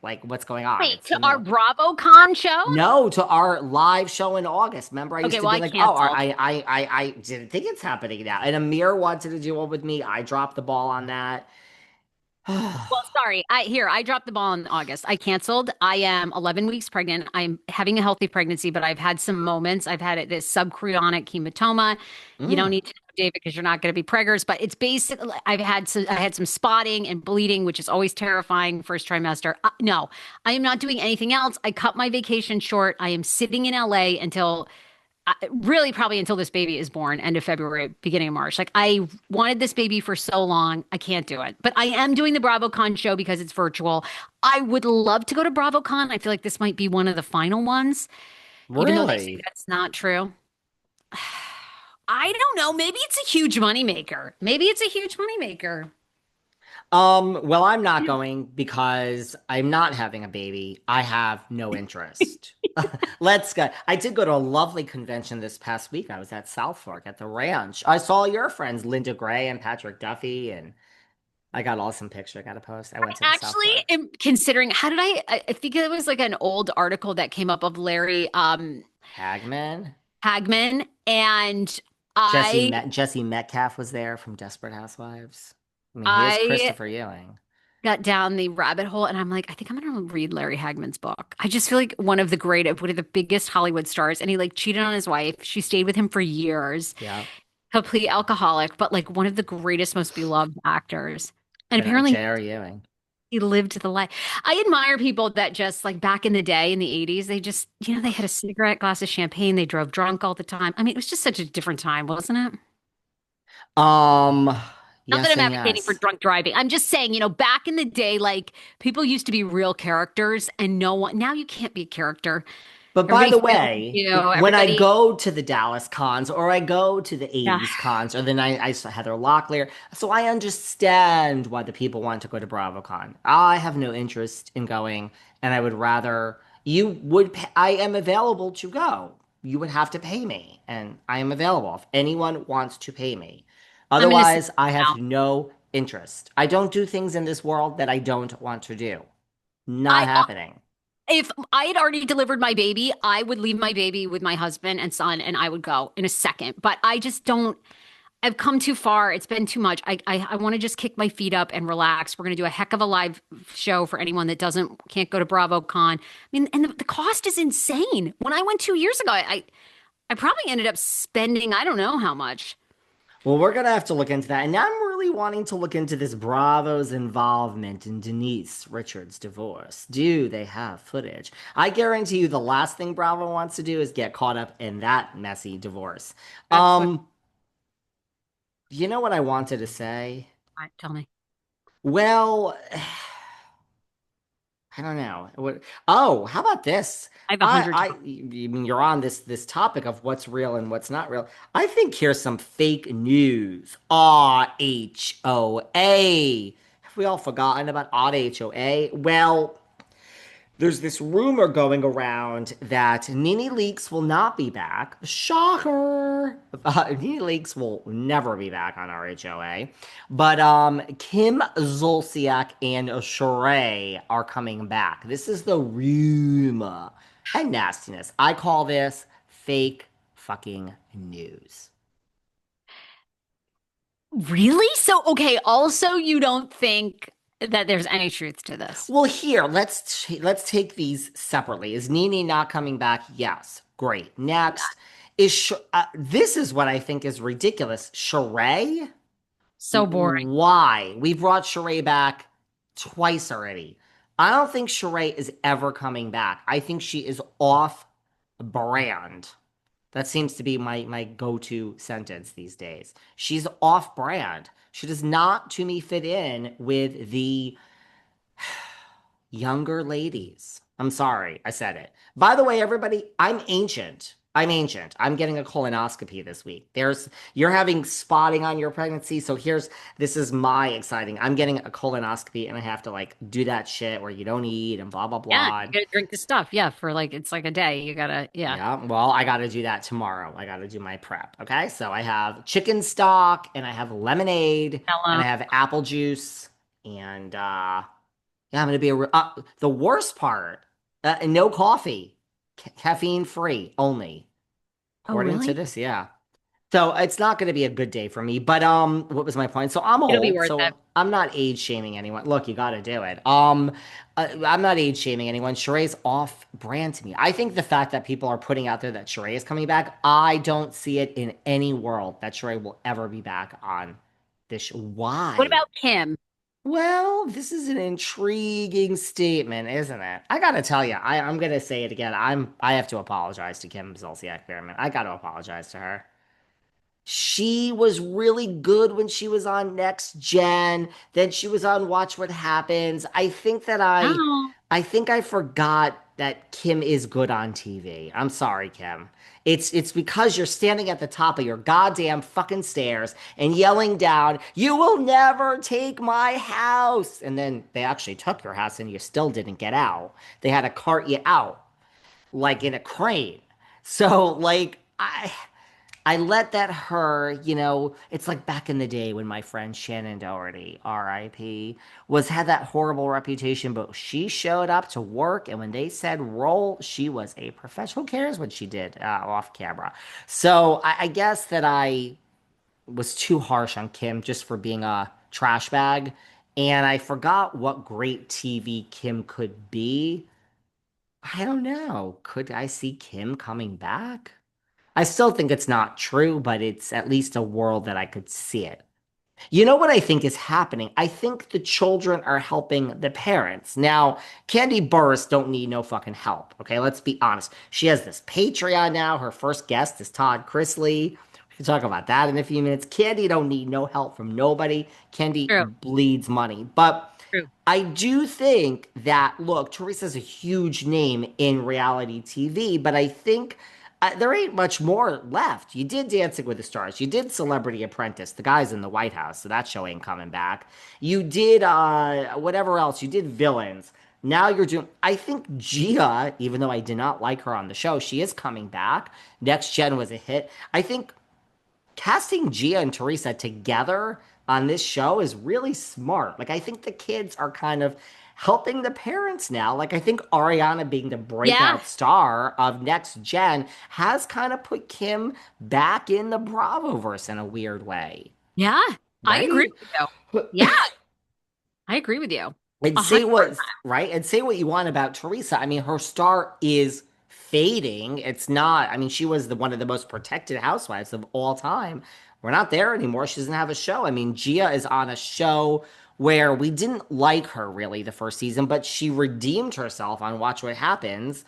Like, what's going on? Wait, It's to the our middle. BravoCon show? No, to our live show in August. Remember, I used Okay, to well, be I like, oh, canceled. I didn't think it's happening now. And Amir wanted to do one with me. I dropped the ball on that. Well, sorry. I dropped the ball in August. I canceled. I am 11 weeks pregnant. I'm having a healthy pregnancy, but I've had some moments. I've had this subchorionic hematoma. You don't Mm. need to know, David, because you're not going to be preggers, but it's basically I had some spotting and bleeding, which is always terrifying first trimester. No, I am not doing anything else. I cut my vacation short. I am sitting in LA until really probably until this baby is born, end of February, beginning of March. Like I wanted this baby for so long, I can't do it. But I am doing the BravoCon show because it's virtual. I would love to go to BravoCon. I feel like this might be one of the final ones, even though they say Really? that's not true. I don't know. Maybe it's a huge moneymaker. Maybe it's a huge moneymaker. Well, I'm not going because I'm not having a baby. I have no interest. Let's go. I did go to a lovely convention this past week. I was at South Fork at the ranch. I saw your friends, Linda Gray and Patrick Duffy, and I got awesome picture. I got to post. I went to the South Actually, Fork. am considering how did I think it was like an old article that came up of Larry Hagman. Hagman and Jesse I Met Jesse Metcalf was there from Desperate Housewives. I mean, he is I Christopher Ewing. got down the rabbit hole and I'm like, I think I'm gonna read Larry Hagman's book. I just feel like one of the biggest Hollywood stars, and he like cheated on his wife. She stayed with him for years, Yeah. complete alcoholic, but like one of the greatest, most beloved actors. And And apparently J.R. Ewing. he lived the life. I admire people that just like back in the day in the 80s, they just, they had a cigarette, glass of champagne, they drove drunk all the time. I mean, it was just such a different time, wasn't it? Um, Not that yes I'm and advocating for yes. drunk driving. I'm just saying, back in the day, like people used to be real characters and no one, now you can't be a character. But by Everybody the feels way, you, when I everybody, go to the Dallas cons or I go to the yeah. 80s cons or the night I saw Heather Locklear, so I understand why the people want to go to BravoCon. I have no interest in going, and I would rather I am available to go. You would have to pay me, and I am available if anyone wants to pay me. I'm going to say Otherwise, I have now. no interest. I don't do things in this world that I don't want to do. Not I happening. If I had already delivered my baby, I would leave my baby with my husband and son and I would go in a second. But I just don't. I've come too far. It's been too much. I want to just kick my feet up and relax. We're going to do a heck of a live show for anyone that can't go to BravoCon. I mean, and the cost is insane. When I went 2 years ago, I probably ended up spending I don't know how much. Well, we're gonna have to look into that. And I'm really wanting to look into this Bravo's involvement in Denise Richards' divorce. Do they have footage? I guarantee you the last thing Bravo wants to do is get caught up in that messy divorce. That's what. Um, you know what I wanted to say? Tell me. Well, I don't know. Oh, how about this? I have 100. I mean, you're on this topic of what's real and what's not real. I think here's some fake news. RHOA. Have we all forgotten about RHOA? Well, there's this rumor going around that Nene Leakes will not be back. Shocker! Nene Leakes will never be back on RHOA. But Kim Zolciak and Sheree are coming back. This is the rumor and nastiness. I call this fake fucking news. Really? So, okay, also you don't think that there's any truth to this? Well, here, let's take these separately. Is Nene not coming back? Yes. Great. Next this is what I think is ridiculous. Sheree? So boring. Why? We brought Sheree back twice already. I don't think Sheree is ever coming back. I think she is off brand. That seems to be my go-to sentence these days. She's off brand. She does not, to me, fit in with the younger ladies. I'm sorry, I said it. By the way, everybody, I'm ancient. I'm ancient. I'm getting a colonoscopy this week. You're having spotting on your pregnancy, so this is my exciting. I'm getting a colonoscopy and I have to like do that shit where you don't eat and blah blah Yeah, blah. you gotta drink the stuff. Yeah, for like it's like a day. You gotta, yeah. Yeah, well, I got to do that tomorrow. I got to do my prep. Okay, so I have chicken stock and I have lemonade and Hello. I have apple juice and Yeah, I'm gonna be the worst part. No coffee, caffeine free only, Oh, according to really? this. Yeah. So it's not going to be a good day for me. But what was my point? So I'm It'll be old, worth it. so I'm not age shaming anyone. Look, you got to do it. I'm not age shaming anyone. Sheree's off brand to me. I think the fact that people are putting out there that Sheree is coming back, I don't see it in any world that Sheree will ever be back on this show. What Why? about Kim? Well, this is an intriguing statement, isn't it? I gotta tell you, I'm gonna say it again. I have to apologize to Kim Zolciak Behrman. I gotta apologize to her. She was really good when she was on Next Gen. Then she was on Watch What Happens. Oh, I think I forgot that Kim is good on TV. I'm sorry, Kim. It's because you're standing at the top of your goddamn fucking stairs and yelling down, "You will never take my house." And then they actually took your house and you still didn't get out. They had to cart you out like in a crane. So like I let that her, it's like back in the day when my friend Shannon Doherty, RIP, was had that horrible reputation, but she showed up to work, and when they said roll, she was a professional. Who cares what she did off camera? So I guess that I was too harsh on Kim just for being a trash bag, and I forgot what great TV Kim could be. I don't know. Could I see Kim coming back? I still think it's not true, but it's at least a world that I could see it. You know what I think is happening? I think the children are helping the parents. Now, Candy Burris don't need no fucking help. Okay, let's be honest. She has this Patreon now. Her first guest is Todd Chrisley. We can talk about that in a few minutes. Candy don't need no help from nobody. Candy true, bleeds money. But true. I do think that, look, Teresa's a huge name in reality TV, but I think there ain't much more left. You did Dancing with the Stars. You did Celebrity Apprentice. The guy's in the White House, so that show ain't coming back. You did whatever else. You did Villains. Now you're doing. I think Gia, even though I did not like her on the show, she is coming back. Next Gen was a hit. I think casting Gia and Teresa together on this show is really smart. Like, I think the kids are kind of helping the parents now. Like, I think Ariana being the Yeah, breakout star of Next Gen has kind of put Kim back in the Bravoverse in a weird way, yeah. I agree right? with you. Yeah, I agree with you. And A hundred say what percent. right and say what you want about Teresa. I mean, her star is fading. It's not. I mean, she was the one of the most protected housewives of all time. We're not there anymore. She doesn't have a show. I mean, Gia is on a show where we didn't like her really the first season, but she redeemed herself on Watch What Happens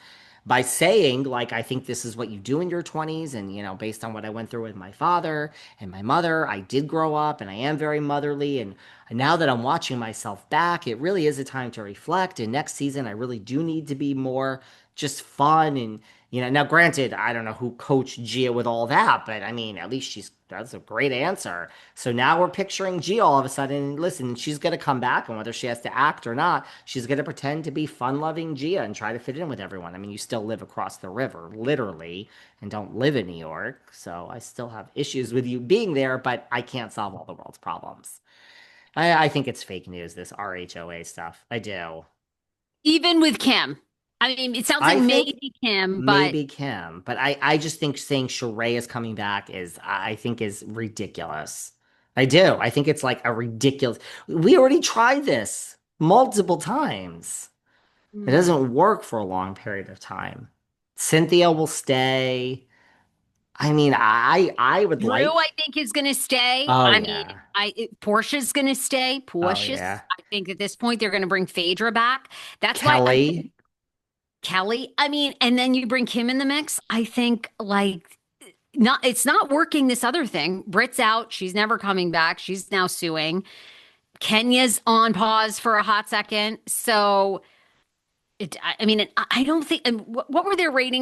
by saying, like, I think this is what you do in your 20s. And, based on what I went through with my father and my mother, I did grow up and I am very motherly. And now that I'm watching myself back, it really is a time to reflect. And next season, I really do need to be more just fun. And, now granted, I don't know who coached Gia with all that, but I mean, at least that's a great answer. So now we're picturing Gia all of a sudden. Listen, she's going to come back, and whether she has to act or not, she's going to pretend to be fun loving Gia and try to fit in with everyone. I mean, you still live across the river, literally, and don't live in New York. So I still have issues with you being there, but I can't solve all the world's problems. I think it's fake news, this RHOA stuff. I do. Even with Kim. I mean, it sounds like I think maybe Kim, but maybe Kim, but I just think saying Sheree is coming back I think is ridiculous. I do. I think it's like a ridiculous. We already tried this multiple times. It hmm. doesn't work for a long period of time. Cynthia will stay. I mean, I would Drew, like. I think, is going to stay. Oh I mean, yeah. Portia's going to stay. Oh Portia's. yeah. I think at this point they're going to bring Phaedra back. That's why I think Kelly. Kelly. I mean, and then you bring Kim in the mix. I think like not. It's not working. This other thing. Britt's out. She's never coming back. She's now suing. Kenya's on pause for a hot second. So I mean, I don't think. And what were their ratings?